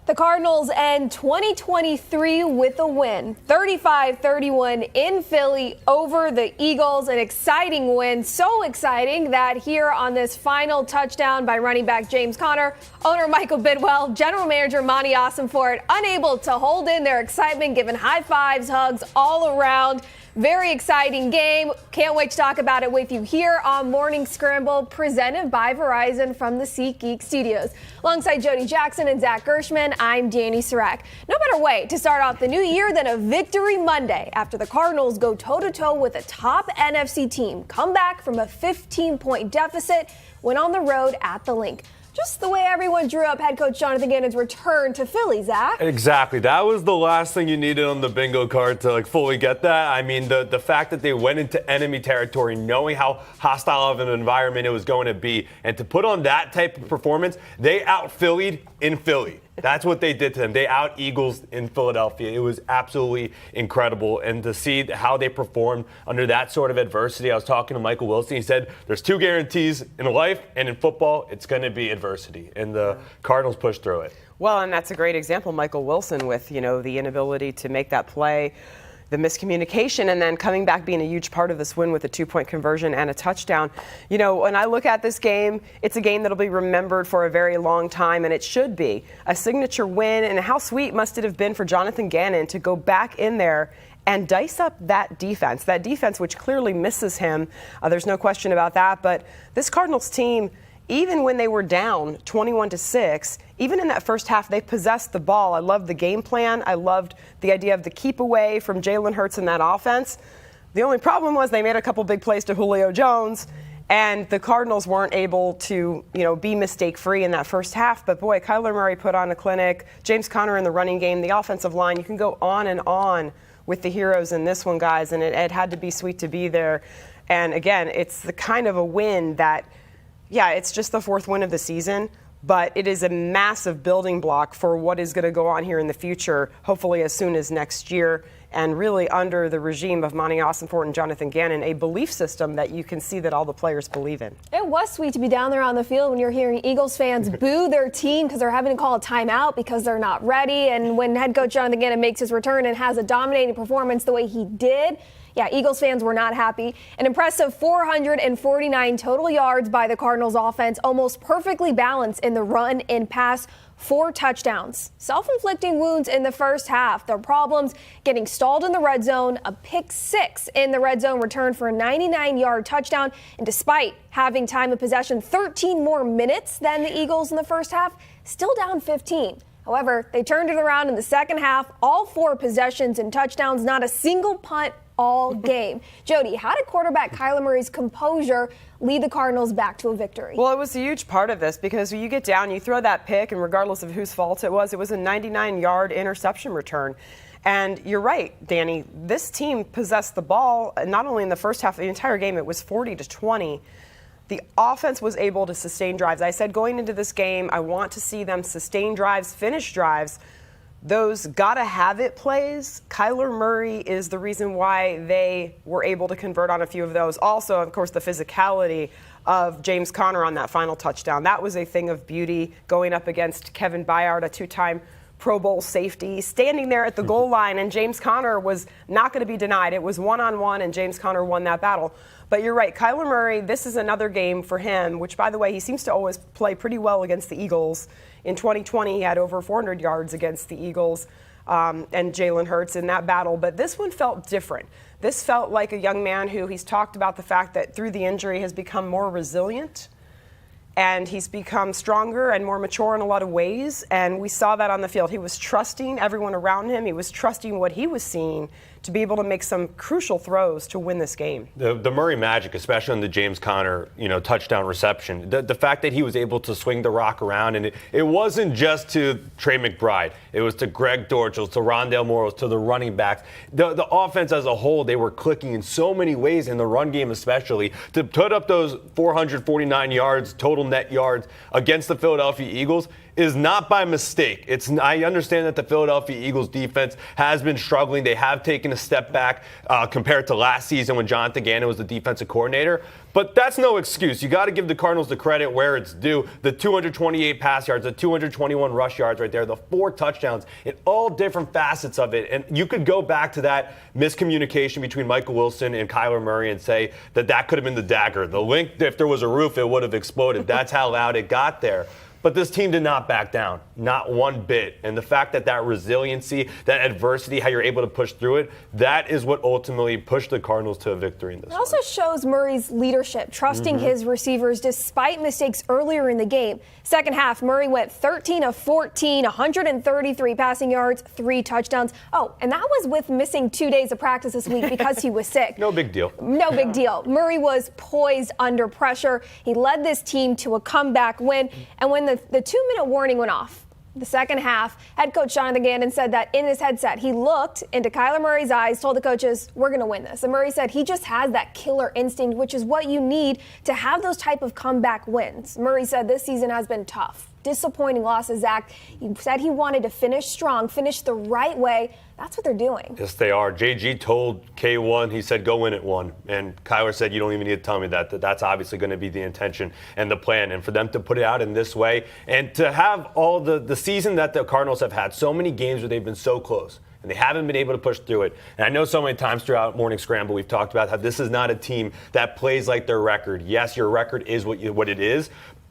The Cardinals end 2023 with a win, 35-31 in Philly over the Eagles. An exciting win, so exciting that here on this final touchdown by running back James Conner, owner Michael Bidwell, general manager Monty Ossenfort, unable to hold in their excitement, giving high fives, hugs all around. Very exciting game. Can't wait to talk about it with you here on Morning Scramble, presented by Verizon from the SeatGeek studios. Alongside Jody Jackson and Zach Gershman, I'm Dani Sureck. No better way to start off the new year than a victory Monday after the Cardinals go toe-to-toe with a top NFC team, come back from a 15-point deficit, went on the road at the Link. Just the way everyone drew up head coach Jonathan Gannon's return to Philly, Zach. Exactly. That was the last thing you needed on the bingo card to fully get that. I mean, the fact that they went into enemy territory knowing how hostile of an environment it was going to be, and to put on that type of performance, they out-Phillied in Philly. That's what they did to them. They out-Eagles in Philadelphia. It was absolutely incredible. And to see how they performed under that sort of adversity, I was talking to Michael Wilson. He said there's two guarantees in life and in football. It's going to be adversity. And the Cardinals pushed through it. Well, and that's a great example, Michael Wilson, with, the inability to make that play, the miscommunication, and then coming back being a huge part of this win with a 2-point conversion and a touchdown. When I look at this game, it's a game that'll be remembered for a very long time, and it should be a signature win. And how sweet must it have been for Jonathan Gannon to go back in there and dice up that defense which clearly misses him. There's no question about that. But this Cardinals team, even when they were down 21-6, even in that first half, they possessed the ball. I loved the game plan. I loved the idea of the keep away from Jalen Hurts in that offense. The only problem was they made a couple big plays to Julio Jones, and the Cardinals weren't able to, be mistake-free in that first half. But boy, Kyler Murray put on a clinic. James Conner in the running game, the offensive line. You can go on and on with the heroes in this one, guys, and it had to be sweet to be there. And again, it's the kind of a win that, yeah, it's just the fourth win of the season, but it is a massive building block for what is going to go on here in the future, hopefully as soon as next year, and really under the regime of Monty Ossenfort and Jonathan Gannon, a belief system that you can see that all the players believe in. It was sweet to be down there on the field when you're hearing Eagles fans boo their team because they're having to call a timeout because they're not ready. And when head coach Jonathan Gannon makes his return and has a dominating performance the way he did, yeah, Eagles fans were not happy. An impressive 449 total yards by the Cardinals offense, almost perfectly balanced in the run and pass, 4 touchdowns. Self-inflicting wounds in the first half. Their problems getting stalled in the red zone, a pick 6 in the red zone return for a 99-yard touchdown. And despite having time of possession 13 more minutes than the Eagles in the first half, still down 15. However, they turned it around in the second half. All 4 possessions and touchdowns, not a single punt all game. Jody, how did quarterback Kyler Murray's composure lead the Cardinals back to a victory? Well, it was a huge part of this because when you get down, you throw that pick, and regardless of whose fault it was a 99-yard interception return. And you're right, Dani, this team possessed the ball not only in the first half, the entire game, it was 40-20. The offense was able to sustain drives. I said going into this game, I want to see them sustain drives, finish drives. Those gotta-have-it plays, Kyler Murray is the reason why they were able to convert on a few of those. Also, of course, the physicality of James Conner on that final touchdown. That was a thing of beauty, going up against Kevin Byard, a 2-time Pro Bowl safety, standing there at the goal line, and James Conner was not going to be denied. It was one-on-one, and James Conner won that battle. But you're right, Kyler Murray, this is another game for him, which, by the way, he seems to always play pretty well against the Eagles. In 2020, he had over 400 yards against the Eagles and Jalen Hurts in that battle. But this one felt different. This felt like a young man who he's talked about the fact that through the injury has become more resilient. And he's become stronger and more mature in a lot of ways. And we saw that on the field. He was trusting everyone around him. He was trusting what he was seeing to be able to make some crucial throws to win this game. The Murray magic, especially on the James Conner, touchdown reception, the fact that he was able to swing the rock around, and it wasn't just to Trey McBride. It was to Greg Dortchel, to Rondale Moore, to the running backs. The offense as a whole, they were clicking in so many ways in the run game, especially to put up those 449 yards, total net yards against the Philadelphia Eagles. is not by mistake. I understand that the Philadelphia Eagles defense has been struggling. They have taken a step back compared to last season when Jonathan Gannon was the defensive coordinator. But that's no excuse. You got to give the Cardinals the credit where it's due. The 228 pass yards, the 221 rush yards right there, the 4 touchdowns in all different facets of it. And you could go back to that miscommunication between Michael Wilson and Kyler Murray and say that could have been the dagger. The link, if there was a roof, it would have exploded. That's how loud it got there. But this team did not back down, not one bit. And the fact that resiliency, that adversity, how you're able to push through it, that is what ultimately pushed the Cardinals to a victory in this one. It also shows Murray's leadership, trusting his receivers despite mistakes earlier in the game. Second half, Murray went 13 of 14, 133 passing yards, 3 touchdowns. Oh, and that was with missing 2 days of practice this week because he was sick. No big deal. No big deal. Murray was poised under pressure. He led this team to a comeback win. And when the 2-minute warning went off, the second half, head coach Jonathan Gannon said that in his headset, he looked into Kyler Murray's eyes, told the coaches, we're going to win this. And Murray said he just has that killer instinct, which is what you need to have those type of comeback wins. Murray said this season has been tough. Disappointing losses, Zach. He said he wanted to finish strong, finish the right way. That's what they're doing. Yes, they are. JG told K1, he said, go win it one. And Kyler said, you don't even need to tell me that. That's obviously going to be the intention and the plan. And for them to put it out in this way and to have all the season that the Cardinals have had, so many games where they've been so close and they haven't been able to push through it. And I know so many times throughout Morning Scramble we've talked about how this is not a team that plays like their record. Yes, your record is what it is,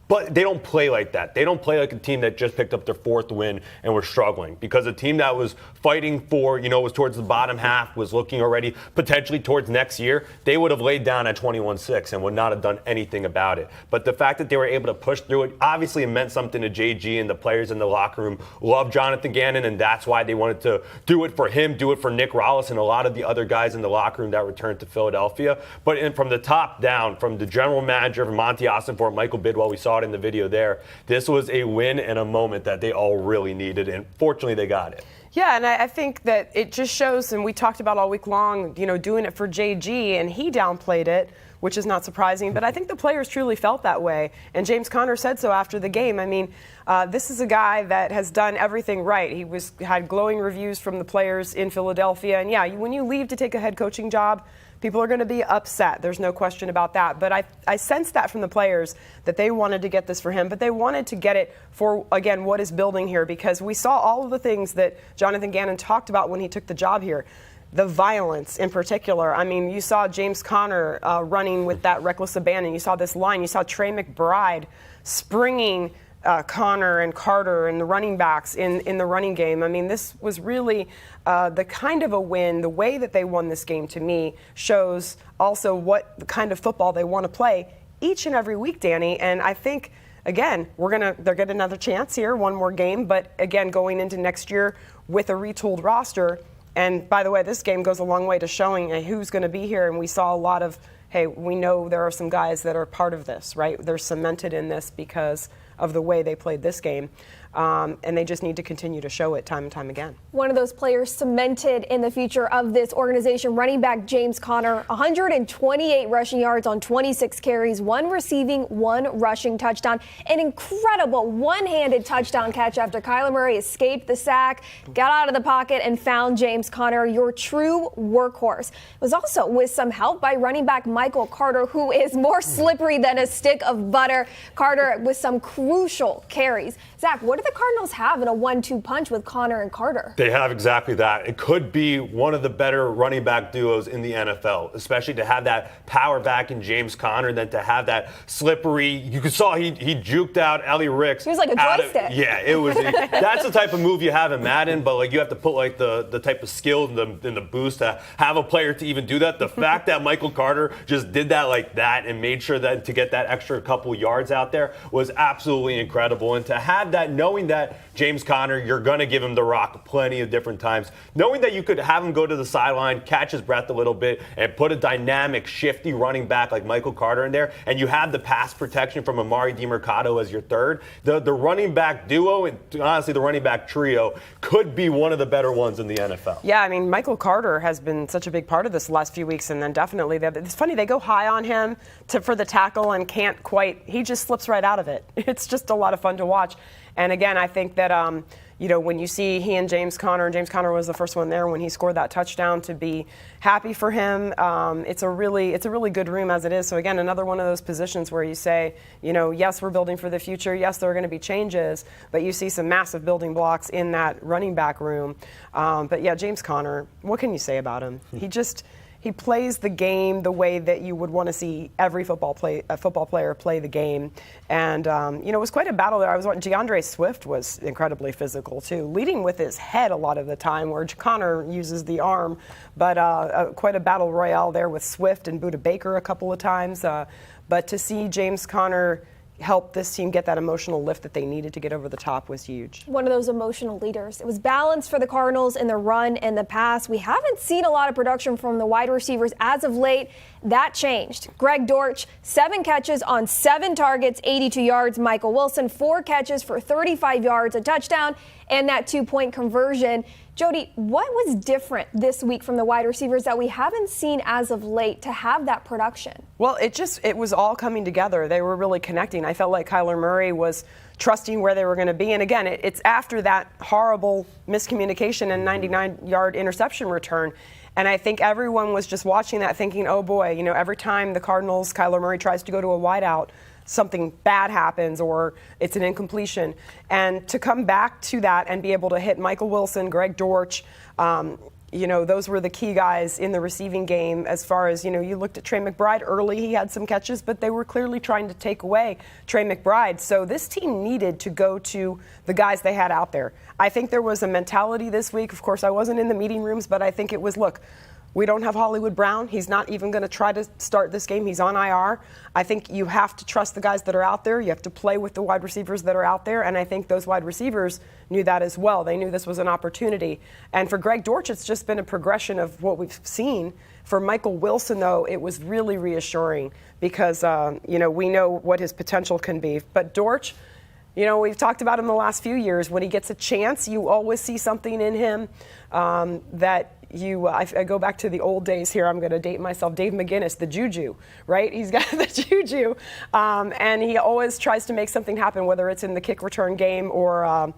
but they don't play like that. They don't play like a team that just picked up their 4th win and were struggling. Because a team that was fighting for, was towards the bottom half, was looking already potentially towards next year, they would have laid down at 21-6 and would not have done anything about it. But the fact that they were able to push through it, obviously it meant something to JG, and the players in the locker room love Jonathan Gannon, and that's why they wanted to do it for him, do it for Nick Rollis and a lot of the other guys in the locker room that returned to Philadelphia. But from the top down, from the general manager, from Monty Ossenfort, Michael Bidwell, we saw it in the video there. This was a win and a moment that they all really needed, and fortunately they got it. Yeah, and I think that it just shows, and we talked about all week long, doing it for JG, and he downplayed it, which is not surprising, but I think the players truly felt that way. And James Conner said so after the game. I mean, this is a guy that has done everything right. He had glowing reviews from the players in Philadelphia, and yeah, when you leave to take a head coaching job, people are going to be upset. There's no question about that. But I sensed that from the players, that they wanted to get this for him, but they wanted to get it for, again, what is building here, because we saw all of the things that Jonathan Gannon talked about when he took the job here. The violence in particular. I mean, you saw James Conner running with that reckless abandon. You saw this line. You saw Trey McBride springing Connor and Carter and the running backs in the running game. I mean, this was really the kind of a win. The way that they won this game, to me, shows also what the kind of football they want to play each and every week, Dani. And I think, again, they're getting another chance here, one more game. But again, going into next year with a retooled roster. And by the way, this game goes a long way to showing who's going to be here. And we saw a lot of, hey, we know there are some guys that are part of this, right? They're cemented in this because of the way they played this game. And they just need to continue to show it time and time again. One of those players cemented in the future of this organization, running back James Conner, 128 rushing yards on 26 carries, 1 receiving, 1 rushing touchdown. An incredible one-handed touchdown catch after Kyler Murray escaped the sack, got out of the pocket, and found James Conner, your true workhorse. It was also with some help by running back Michael Carter, who is more slippery than a stick of butter. Carter with some crucial carries. Zach, what do the Cardinals have in a 1-2 punch with Conner and Carter? They have exactly that. It could be one of the better running back duos in the NFL, especially to have that power back in James Conner, then to have that slippery. You saw he juked out Ellie Ricks. He was like a joystick. Yeah, it was. That's the type of move you have in Madden, but you have to put the type of skill in the boost to have a player to even do that. The fact that Michael Carter just did that like that and made sure that to get that extra couple yards out there was absolutely incredible. And to have that, knowing that James Conner, you're going to give him the rock plenty of different times, knowing that you could have him go to the sideline, catch his breath a little bit, and put a dynamic, shifty running back like Michael Carter in there, and you have the pass protection from Amari DiMercato as your third, the running back duo, and honestly the running back trio, could be one of the better ones in the NFL. Yeah, I mean, Michael Carter has been such a big part of this the last few weeks, and then definitely, it's funny, they go high on him for the tackle and can't quite, he just slips right out of it. It's just a lot of fun to watch. And again, I think that, when you see he and James Conner was the first one there when he scored that touchdown, to be happy for him. It's a really good room as it is. So again, another one of those positions where you say, yes, we're building for the future. Yes, there are going to be changes, but you see some massive building blocks in that running back room. But yeah, James Conner, what can you say about him? He plays the game the way that you would want to see every football player play the game. And, it was quite a battle there. DeAndre Swift was incredibly physical, too, leading with his head a lot of the time, where Connor uses the arm. But quite a battle royale there with Swift and Budda Baker a couple of times. But to see James Conner help this team get that emotional lift that they needed to get over the top was huge. One of those emotional leaders. It was balanced for the Cardinals in the run and the pass. We haven't seen a lot of production from the wide receivers as of late. That changed. Greg Dortch, 7 catches on 7 targets, 82 yards. Michael Wilson, 4 catches for 35 yards, a touchdown, and that 2-point conversion. Jody, what was different this week from the wide receivers that we haven't seen as of late to have that production? Well, it was all coming together. They were really connecting. I felt like Kyler Murray was trusting where they were going to be. And again, it's after that horrible miscommunication and 99-yard interception return. And I think everyone was just watching that thinking, oh boy, every time the Cardinals, Kyler Murray tries to go to a wideout, something bad happens or it's an incompletion. And to come back to that and be able to hit Michael Wilson, Greg Dortch, those were the key guys in the receiving game. As far as, you looked at Trey McBride early, he had some catches, but they were clearly trying to take away Trey McBride. So this team needed to go to the guys they had out there. I think there was a mentality this week. Of course, I wasn't in the meeting rooms, but I think it was, look, we don't have Hollywood Brown. He's not even going to try to start this game. He's on IR. I think you have to trust the guys that are out there. You have to play with the wide receivers that are out there. And I think those wide receivers knew that as well. They knew this was an opportunity. And for Greg Dortch, it's just been a progression of what we've seen. For Michael Wilson, though, it was really reassuring because, we know what his potential can be. But Dortch, we've talked about him the last few years. When he gets a chance, you always see something in him that I go back to the old days here. I'm going to date myself. Dave McGinnis, the juju, right? He's got the juju. And he always tries to make something happen, whether it's in the kick return game or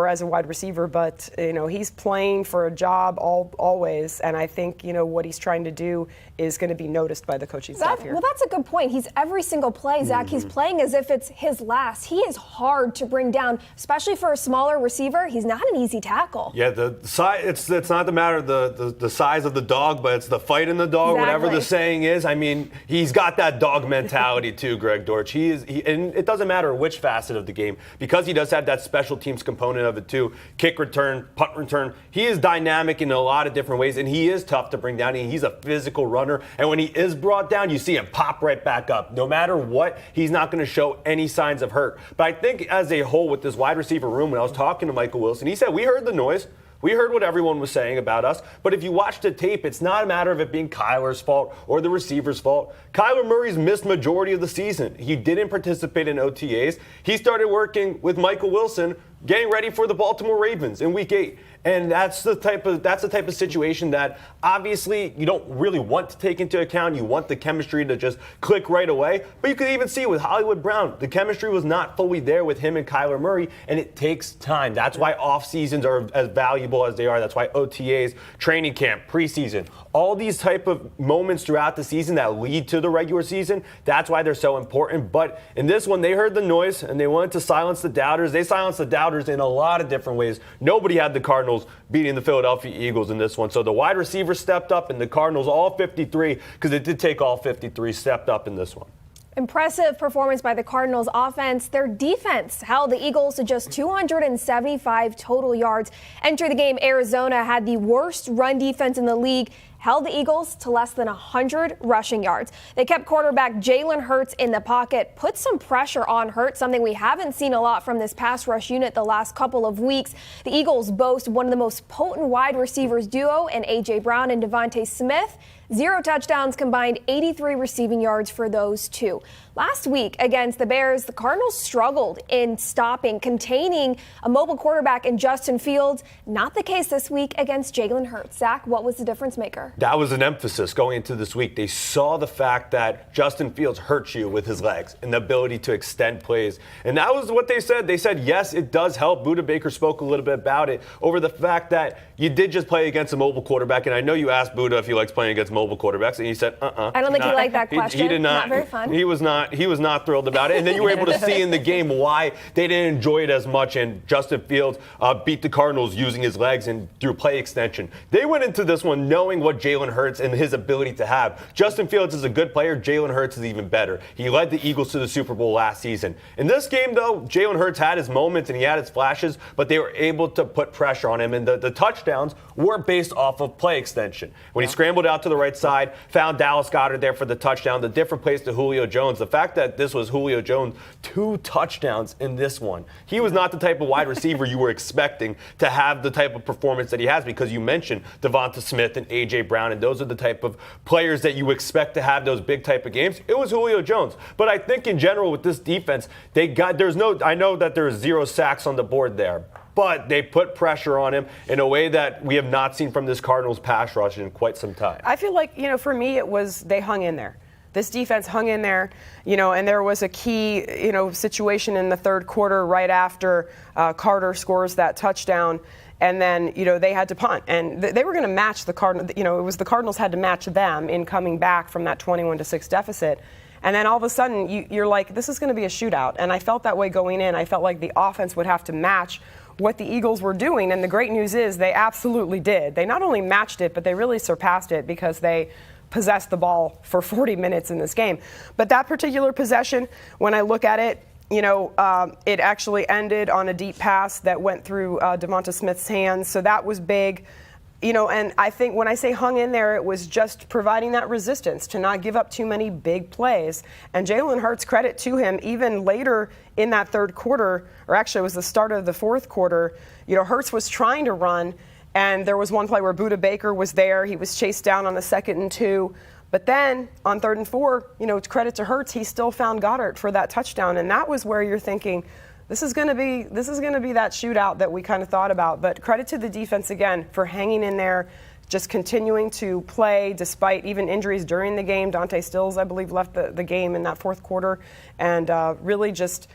as a wide receiver. But, he's playing for a job always. And I think, what he's trying to do is going to be noticed by the coaching staff here. Well, that's a good point. He's every single play, Zach, he's playing as if it's his last. He is hard to bring down, especially for a smaller receiver. He's not an easy tackle. Yeah, the size, it's not the matter of the size of the dog, but it's the fight in the dog, whatever the saying is. I mean, he's got that dog mentality too, Greg Dortch. And it doesn't matter which facet of the game, because he does have that special teams component of it too. Kick return, punt return. He is dynamic in a lot of different ways, and he is tough to bring down. He's a physical runner, and when he is brought down, you see him pop right back up. No matter what, he's not going to show any signs of hurt. But I think as a whole with this wide receiver room, when I was talking to Michael Wilson, he said, we heard the noise. We heard what everyone was saying about us, but if you watch the tape, it's not a matter of it being Kyler's fault or the receiver's fault. Kyler Murray's missed majority of the season. He didn't participate in OTAs. He started working with Michael Wilson, getting ready for the Baltimore Ravens in Week 8. And that's the type of situation that obviously you don't really want to take into account. You want the chemistry to just click right away. But you can even see with Hollywood Brown, the chemistry was not fully there with him and Kyler Murray, and it takes time. That's why off seasons are as valuable as they are. That's why OTAs, training camp, preseason, all these type of moments throughout the season that lead to the regular season, that's why they're so important. But in this one, they heard the noise and they wanted to silence the doubters. They silenced the doubters in a lot of different ways. Nobody had the Cardinals beating the Philadelphia Eagles in this one. So the wide receivers stepped up, and the Cardinals, all 53, because it did take all 53, stepped up in this one. Impressive performance by the Cardinals offense. Their defense held the Eagles to just 275 total yards. Entering the game, Arizona had the worst run defense in the league, held the Eagles to less than 100 rushing yards. They kept quarterback Jalen Hurts in the pocket, put some pressure on Hurts, something we haven't seen a lot from this pass rush unit the last couple of weeks. The Eagles boast one of the most potent wide receivers duo in A.J. Brown and Devontae Smith. 0 touchdowns, combined 83 receiving yards for those two. Last week against the Bears, the Cardinals struggled in containing a mobile quarterback in Justin Fields. Not the case this week against Jalen Hurts. Zach, what was the difference maker? That was an emphasis going into this week. They saw the fact that Justin Fields hurts you with his legs and the ability to extend plays. And that was what they said. They said, yes, it does help. Buda Baker spoke a little bit about it over the fact that you did just play against a mobile quarterback. And I know you asked Buda if he likes playing against mobile quarterbacks, and he said, I don't think he liked that question. He did not. Not very fun. He was not thrilled about it. And then you were able to see in the game why they didn't enjoy it as much. And Justin Fields beat the Cardinals using his legs and through play extension. They went into this one knowing what Jalen Hurts and his ability to have. Justin Fields is a good player. Jalen Hurts is even better. He led the Eagles to the Super Bowl last season. In this game, though, Jalen Hurts had his moments and he had his flashes, but they were able to put pressure on him. And the touchdowns were based off of play extension. When he scrambled out to the right side, found Dallas Goedert there for the touchdown, the different plays to Julio Jones. The fact that this was Julio Jones, 2 touchdowns in this one. He was not the type of wide receiver you were expecting to have the type of performance that he has, because you mentioned Devonta Smith and A.J. Brown, and those are the type of players that you expect to have those big type of games. It was Julio Jones. But I think in general with this defense, I know that there's 0 sacks on the board there, but they put pressure on him in a way that we have not seen from this Cardinals pass rush in quite some time. I feel like, for me, it was they hung in there. This defense hung in there, and there was a key, situation in the third quarter right after Carter scores that touchdown. And then, they had to punt. And they were going to match the Cardinals. It was the Cardinals had to match them in coming back from that 21-6 deficit. And then all of a sudden, you're like, this is going to be a shootout. And I felt that way going in. I felt like the offense would have to match what the Eagles were doing. And the great news is they absolutely did. They not only matched it, but they really surpassed it, because they possessed the ball for 40 minutes in this game. But that particular possession, when I look at it, it actually ended on a deep pass that went through Devonta Smith's hands. So that was big. And I think when I say hung in there, it was just providing that resistance to not give up too many big plays. And Jalen Hurts, credit to him, even later in that third quarter, or actually it was the start of the fourth quarter, Hurts was trying to run. And there was one play where Buda Baker was there. He was chased down on a 2nd and 2. But then on 3rd and 4, credit to Hurts, he still found Goedert for that touchdown. And that was where you're thinking, this is going to be that shootout that we kind of thought about. But credit to the defense again for hanging in there, just continuing to play despite even injuries during the game. Dante Stills, I believe, left the game in that fourth quarter. And really just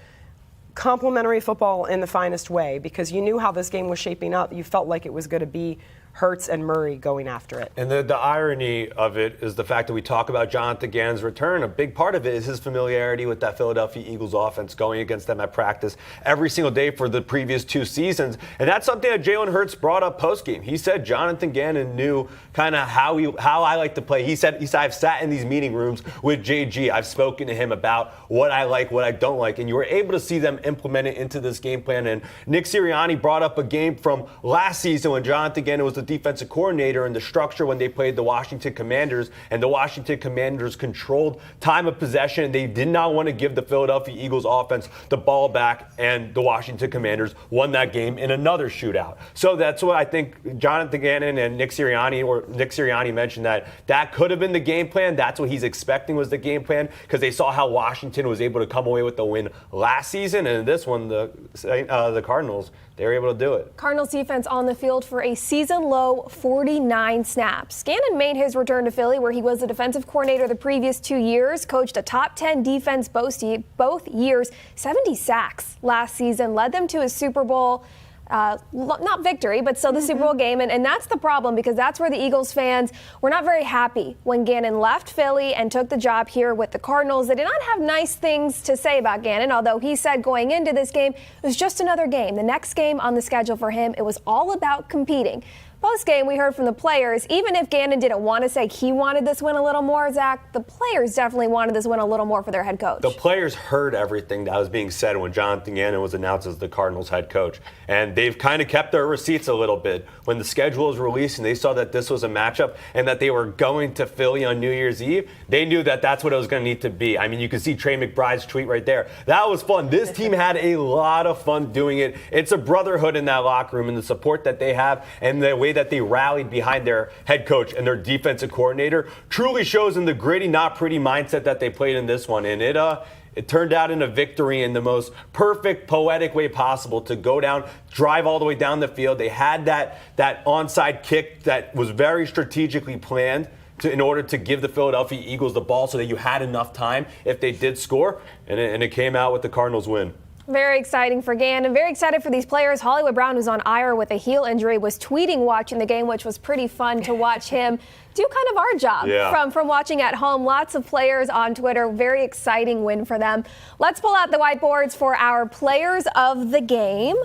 complimentary football in the finest way, because you knew how this game was shaping up. You felt like it was going to be Hurts and Murray going after it. And the irony of it is the fact that we talk about Jonathan Gannon's return. A big part of it is his familiarity with that Philadelphia Eagles offense, going against them at practice every single day for the previous 2 seasons. And that's something that Jalen Hurts brought up postgame. He said Jonathan Gannon knew kind of how I like to play. He said, I've sat in these meeting rooms with JG. I've spoken to him about what I like, what I don't like. And you were able to see them implement it into this game plan. And Nick Sirianni brought up a game from last season when Jonathan Gannon was the defensive coordinator, and the structure when they played the Washington Commanders, and the Washington Commanders controlled time of possession, and they did not want to give the Philadelphia Eagles offense the ball back, and the Washington Commanders won that game in another shootout. So that's what I think Jonathan Gannon and Nick Sirianni mentioned, that could have been the game plan. That's what he's expecting was the game plan, because they saw how Washington was able to come away with the win last season, and in this one, the Cardinals, they were able to do it. Cardinals defense on the field for a season-low 49 snaps. Gannon made his return to Philly, where he was the defensive coordinator the previous 2 years, coached a top 10 defense both years, 70 sacks last season, led them to a Super Bowl not victory, but still the Super Bowl game. And that's the problem, because that's where the Eagles fans were not very happy when Gannon left Philly and took the job here with the Cardinals. They did not have nice things to say about Gannon, although he said going into this game, it was just another game. The next game on the schedule for him, it was all about competing. Post-game, we heard from the players, even if Gannon didn't want to say he wanted this win a little more, Zach, the players definitely wanted this win a little more for their head coach. The players heard everything that was being said when Jonathan Gannon was announced as the Cardinals head coach. And they've kind of kept their receipts a little bit. When the schedule was released and they saw that this was a matchup and that they were going to Philly on New Year's Eve, they knew that that's what it was going to need to be. I mean, you can see Trey McBride's tweet right there. That was fun. This team had a lot of fun doing it. It's a brotherhood in that locker room, and the support that they have and the way way that they rallied behind their head coach and their defensive coordinator truly shows in the gritty, not pretty mindset that they played in this one. And it turned out in a victory in the most perfect, poetic way possible to go down, drive all the way down the field. They had that onside kick that was very strategically planned in order to give the Philadelphia Eagles the ball so that you had enough time if they did score. And it came out with the Cardinals win. Very exciting for Gannon. Very excited for these players. Hollywood Brown, who's on IR with a heel injury, was tweeting watching the game, which was pretty fun to watch him do kind of our job from watching at home. Lots of players on Twitter. Very exciting win for them. Let's pull out the whiteboards for our players of the game.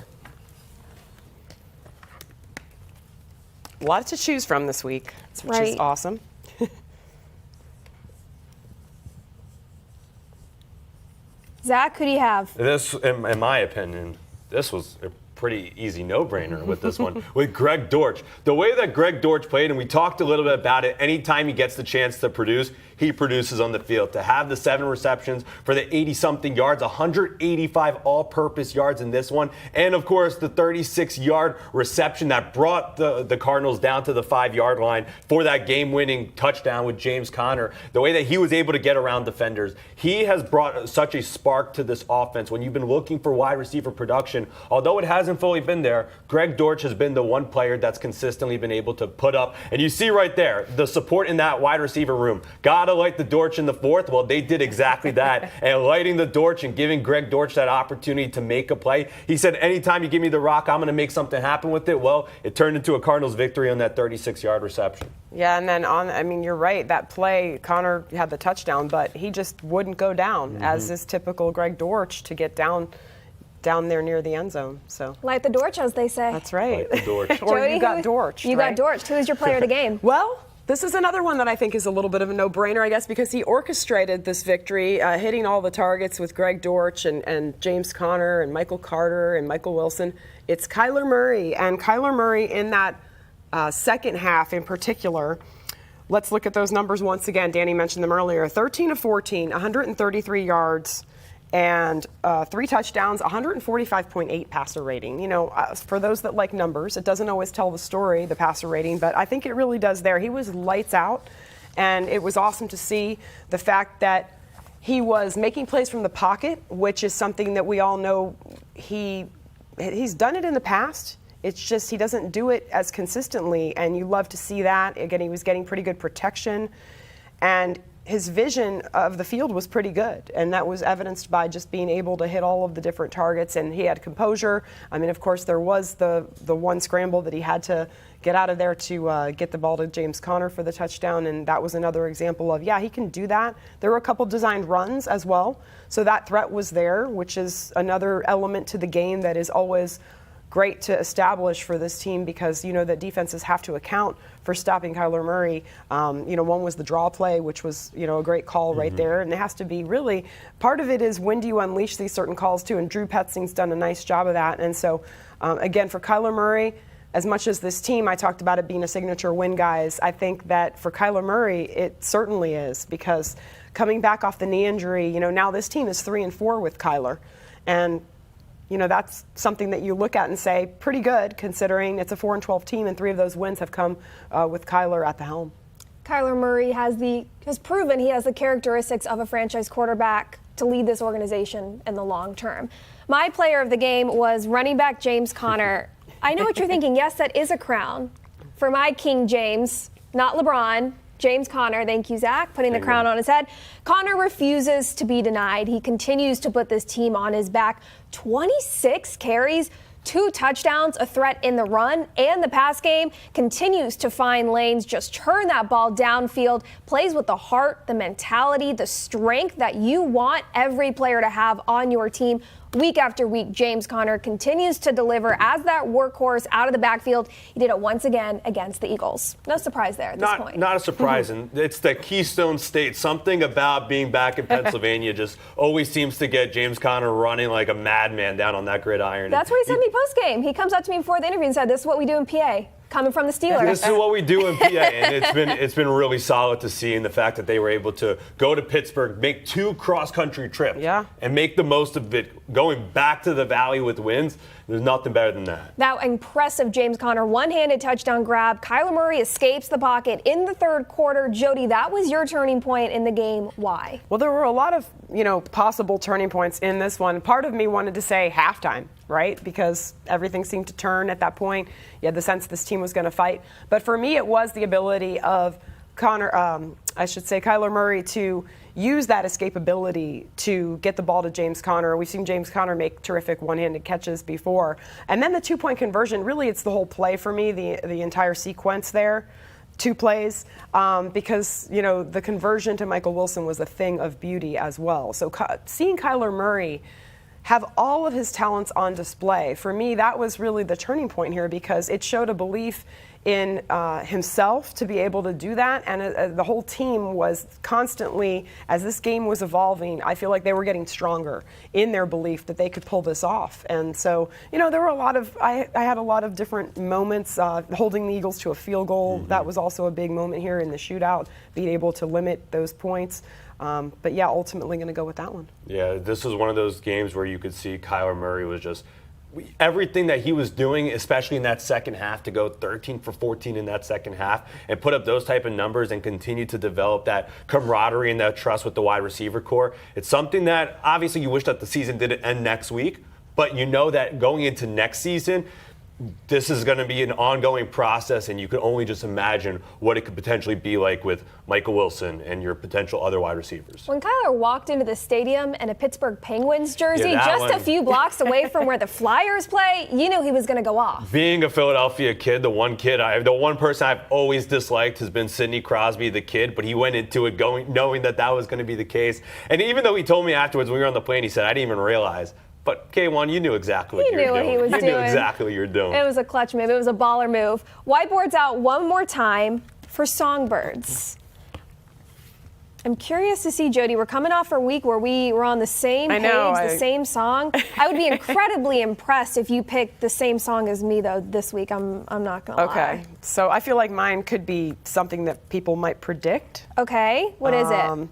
A lot to choose from this week, which is awesome. Zach, who do you have? This, in my opinion, this was a pretty easy no-brainer with this one, with Greg Dortch. The way that Greg Dortch played, and we talked a little bit about it, anytime he gets the chance to produce, he produces on the field. To have the 7 receptions for the 80-something yards, 185 all-purpose yards in this one, and of course the 36-yard reception that brought the Cardinals down to the 5-yard line for that game-winning touchdown with James Conner. The way that he was able to get around defenders, he has brought such a spark to this offense. When you've been looking for wide receiver production, although it hasn't fully been there, Greg Dortch has been the one player that's consistently been able to put up, and you see right there, the support in that wide receiver room. Gotta light the Dortch in the fourth. Well, they did exactly that. And lighting the Dortch and giving Greg Dortch that opportunity to make a play. He said, anytime you give me the rock, I'm going to make something happen with it. Well, it turned into a Cardinals victory on that 36-yard reception. Yeah, and then you're right. That play, Conner had the touchdown, but he just wouldn't go down, as is typical Greg Dortch, to get down there near the end zone. So light the Dortch, as they say. That's right. Light the Dortch. Or Jody, you got Dortch. You got Dortch. Who is your player of the game? Well, this is another one that I think is a little bit of a no-brainer, I guess, because he orchestrated this victory, hitting all the targets with Greg Dortch and James Conner and Michael Carter and Michael Wilson. It's Kyler Murray. And Kyler Murray in that second half in particular, let's look at those numbers once again. Dani mentioned them earlier. 13 of 14, 133 yards, and 3 touchdowns, 145.8 passer rating. You know, for those that like numbers, it doesn't always tell the story, the passer rating, but I think it really does there. He was lights out, and it was awesome to see the fact that he was making plays from the pocket, which is something that we all know he's done it in the past. It's just he doesn't do it as consistently, and you love to see that. Again, he was getting pretty good protection, and his vision of the field was pretty good, and that was evidenced by just being able to hit all of the different targets, and he had composure. I mean, of course, there was the one scramble that he had to get out of there to get the ball to James Conner for the touchdown, and that was another example of, yeah, he can do that. There were a couple designed runs as well, so that threat was there, which is another element to the game that is always great to establish for this team, because you know that defenses have to account for stopping Kyler Murray. One was the draw play, which was a great call right there, and it has to be really part of it is when do you unleash these certain calls too, and Drew Petzing's done a nice job of that. And so again, for Kyler Murray, as much as this team, I talked about it being a signature win, guys, I think that for Kyler Murray it certainly is, because coming back off the knee injury, now this team is 3-4 with Kyler, and that's something that you look at and say, pretty good, considering it's a 4-12 team, and 3 of those wins have come with Kyler at the helm. Kyler Murray has proven he has the characteristics of a franchise quarterback to lead this organization in the long term. My player of the game was running back James Conner. I know what you're thinking. Yes, that is a crown for my King James, not LeBron. James Conner, thank you, Zach, putting the crown on his head. Conner refuses to be denied. He continues to put this team on his back. 26 carries, 2 touchdowns, a threat in the run and the pass game, continues to find lanes, just churn that ball downfield, plays with the heart, the mentality, the strength that you want every player to have on your team. Week after week, James Conner continues to deliver as that workhorse out of the backfield. He did it once again against the Eagles. No surprise there at this point. Not a surprise. And it's the Keystone State. Something about being back in Pennsylvania just always seems to get James Conner running like a madman down on that gridiron. That's what he said to me post-game. He comes up to me before the interview and said, this is what we do in PA. coming from the Steelers. This is what we do in PA, and it's been really solid to see in the fact that they were able to go to Pittsburgh, make 2 cross-country trips, and make the most of it, going back to the Valley with wins. There's nothing better than that. That impressive James Conner one-handed touchdown grab. Kyler Murray escapes the pocket in the third quarter. Jody, that was your turning point in the game. Why? Well, there were a lot of, possible turning points in this one. Part of me wanted to say halftime, right? Because everything seemed to turn at that point. You had the sense this team was going to fight. But for me, it was the ability of Kyler Murray to use that escapability to get the ball to James Conner. We've seen James Conner make terrific one-handed catches before. And then the 2-point conversion, really it's the whole play for me, the entire sequence there. 2 plays, because, the conversion to Michael Wilson was a thing of beauty as well. So seeing Kyler Murray have all of his talents on display, for me, that was really the turning point here, because it showed a belief in himself to be able to do that. And the whole team was constantly, as this game was evolving, I feel like they were getting stronger in their belief that they could pull this off. And so, there were I had a lot of different moments, holding the Eagles to a field goal. Mm-hmm. That was also a big moment here in the shootout, being able to limit those points. But yeah, ultimately going to go with that one. Yeah, this was one of those games where you could see Kyler Murray was just everything that he was doing, especially in that second half, to go 13 for 14 in that second half and put up those type of numbers and continue to develop that camaraderie and that trust with the wide receiver core. It's something that obviously you wish that the season didn't end next week, but that going into next season, this is going to be an ongoing process, and you can only just imagine what it could potentially be like with Michael Wilson and your potential other wide receivers. When Kyler walked into the stadium in a Pittsburgh Penguins jersey, a few blocks away from where the Flyers play, you knew he was going to go off. Being a Philadelphia kid, the one person I've always disliked has been Sidney Crosby, the kid, but he went into it knowing that was going to be the case. And even though he told me afterwards when we were on the plane, he said, I didn't even realize. But K1, you knew exactly what you were doing. He knew exactly what you were doing. It was a clutch move. It was a baller move. Whiteboard's out one more time for Songbirds. I'm curious to see, Jody, we're coming off a week where we were on the same page, the same song. I would be incredibly impressed if you picked the same song as me, though, this week. I'm not going to lie. Okay. So I feel like mine could be something that people might predict. Okay. What is it?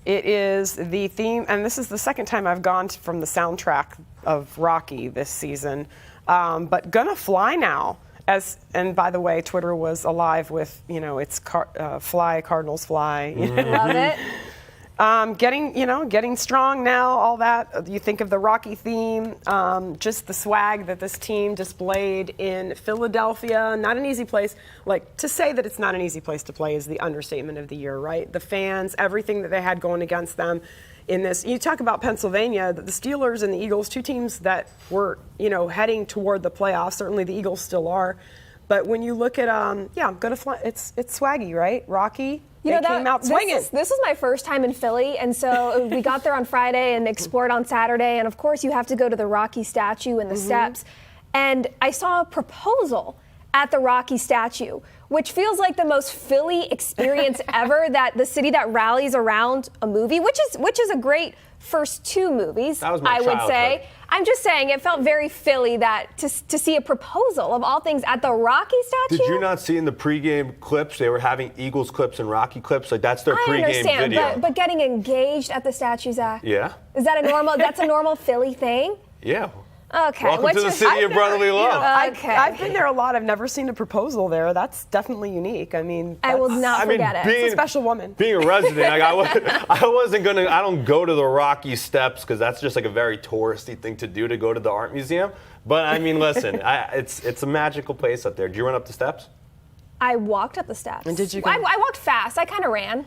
It is the theme, and this is the second time I've gone from the soundtrack of Rocky this season, but Gonna Fly Now. And by the way, Twitter was alive with, it's fly, Cardinals fly. Love it. Getting strong now, all that. You think of the Rocky theme, just the swag that this team displayed in Philadelphia. Not an easy place. Like, to say that it's not an easy place to play is the understatement of the year, right? The fans, everything that they had going against them in this. You talk about Pennsylvania, the Steelers and the Eagles, 2 teams that were, heading toward the playoffs. Certainly the Eagles still are. But when you look at, Gonna Fly, it's swaggy, right? Rocky. They came out swinging. This was my first time in Philly, and so we got there on Friday and explored on Saturday, and of course you have to go to the Rocky statue and the steps. And I saw a proposal at the Rocky statue, which feels like the most Philly experience ever, that the city that rallies around a movie, which is a great first 2 movies, that was my I would childhood. say. I'm just saying, it felt very Philly that to see a proposal of all things at the Rocky statue. Did you not see in the pregame clips, they were having Eagles clips and Rocky clips? Like, that's their pregame video. But getting engaged at the statue, Zach? Yeah. Is that that's a normal Philly thing? Yeah. Okay. Welcome to the city of brotherly love. I've been there a lot. I've never seen a proposal there. That's definitely unique. I mean, I will not forget it. It's a special woman. Being a resident, I wasn't gonna. I don't go to the Rocky Steps because that's just like a very touristy thing to do, to go to the art museum. But I mean, listen, it's a magical place up there. Did you run up the steps? I walked up the steps. And did you? I walked fast. I kind of ran.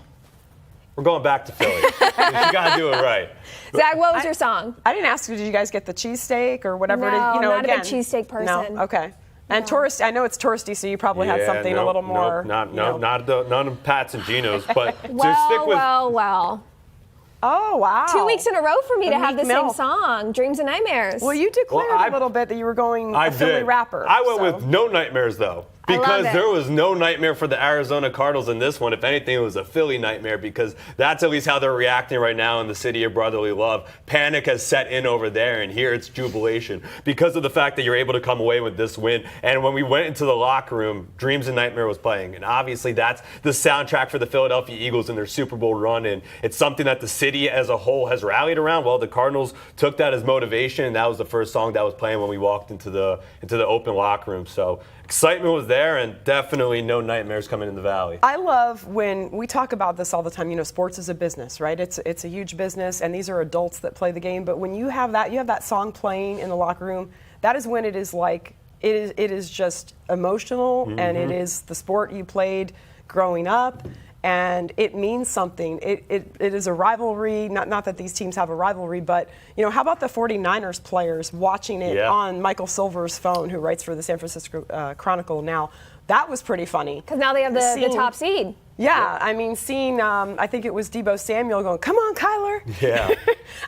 We're going back to Philly. You got to do it right. Zach, what was your song? I didn't ask you, did you guys get the cheesesteak or whatever? No, not again, a big cheesesteak person. No? Okay. And tourist, I know it's touristy, so you probably had something a little more. None of Pat's and Gino's, but stick with. Well. Oh, wow. 2 weeks in a row for me to have the Mill. same song, Dreams and Nightmares. Well, you declared a little bit that you were going Philly rapper. I went with No Nightmares, though. Because it. there was no nightmare for the Arizona Cardinals in this one. If anything, it was a Philly nightmare because that's at least how they're reacting right now in the city of brotherly love. Panic has set in over there, and here it's jubilation because of the fact that you're able to come away with this win. And when we went into the locker room, Dreams and Nightmare was playing. And obviously that's the soundtrack for the Philadelphia Eagles and their Super Bowl run. And it's something that the city as a whole has rallied around. Well, the Cardinals took that as motivation, and that was the first song that was playing when we walked into the open locker room. So excitement was there, and definitely no nightmares coming in the Valley. I love when we talk about this all the time. You know, sports is a business, right? It's a huge business, and these are adults that play the game. But when you have that song playing in the locker room, that is when it is like it is just emotional, and it is the sport you played growing up. And it means something. It is a rivalry, not that these teams have a rivalry, but, you know, how about the 49ers players watching it on Michael Silver's phone, who writes for the San Francisco Chronicle now? That was pretty funny. Because now they have the top seed. Yeah, I mean, seeing, I think it was Deebo Samuel going, "Come on, Kyler." Yeah.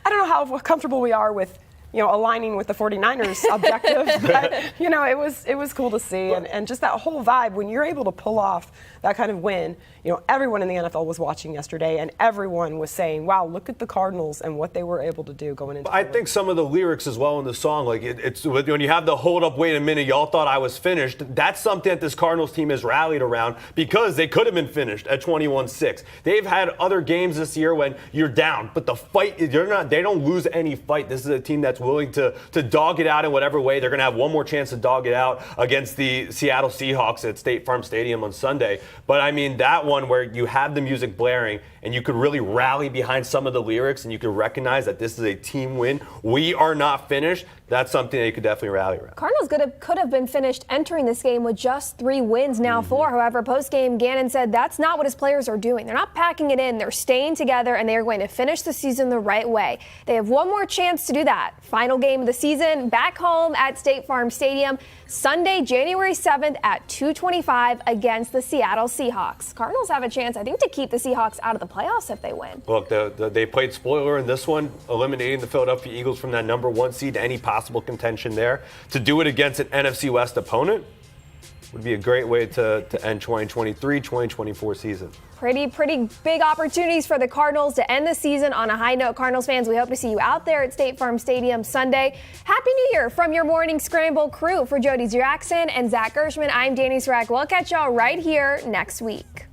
I don't know how comfortable we are with, you know, aligning with the 49ers objectives, but, you know, it was cool to see. And just that whole vibe, when you're able to pull off that kind of win, you know, everyone in the NFL was watching yesterday, and everyone was saying, wow, look at the Cardinals and what they were able to do going into I think some of the lyrics as well in the song, like it's when you have the hold up, wait a minute, y'all thought I was finished. That's something that this Cardinals team has rallied around because they could have been finished at 21-6. They've had other games this year when you're down, but the fight, they don't lose any fight. This is a team that's willing to dog it out in whatever way. They're going to have one more chance to dog it out against the Seattle Seahawks at State Farm Stadium on Sunday. But I mean, that one where you have the music blaring and you could really rally behind some of the lyrics and you could recognize that this is a team win. We are not finished. That's something that you could definitely rally around. Cardinals could have been finished entering this game with just 3 wins, now 4. However, post-game, Gannon said that's not what his players are doing. They're not packing it in. They're staying together, and they are going to finish the season the right way. They have one more chance to do that. Final game of the season, back home at State Farm Stadium, Sunday, January 7th at 2:25 against the Seattle Seahawks. Cardinals have a chance, I think, to keep the Seahawks out of the playoffs if they win. Look, they played spoiler in this one, eliminating the Philadelphia Eagles from that number 1 seed to any possible contention there. To do it against an NFC West opponent would be a great way to end 2023-2024 season. Pretty big opportunities for the Cardinals to end the season on a high note. Cardinals fans, we hope to see you out there at State Farm Stadium Sunday. Happy New Year from your Morning Scramble crew. For Jody Jackson and Zach Gershman, I'm Dani Sureck. We'll catch y'all right here next week.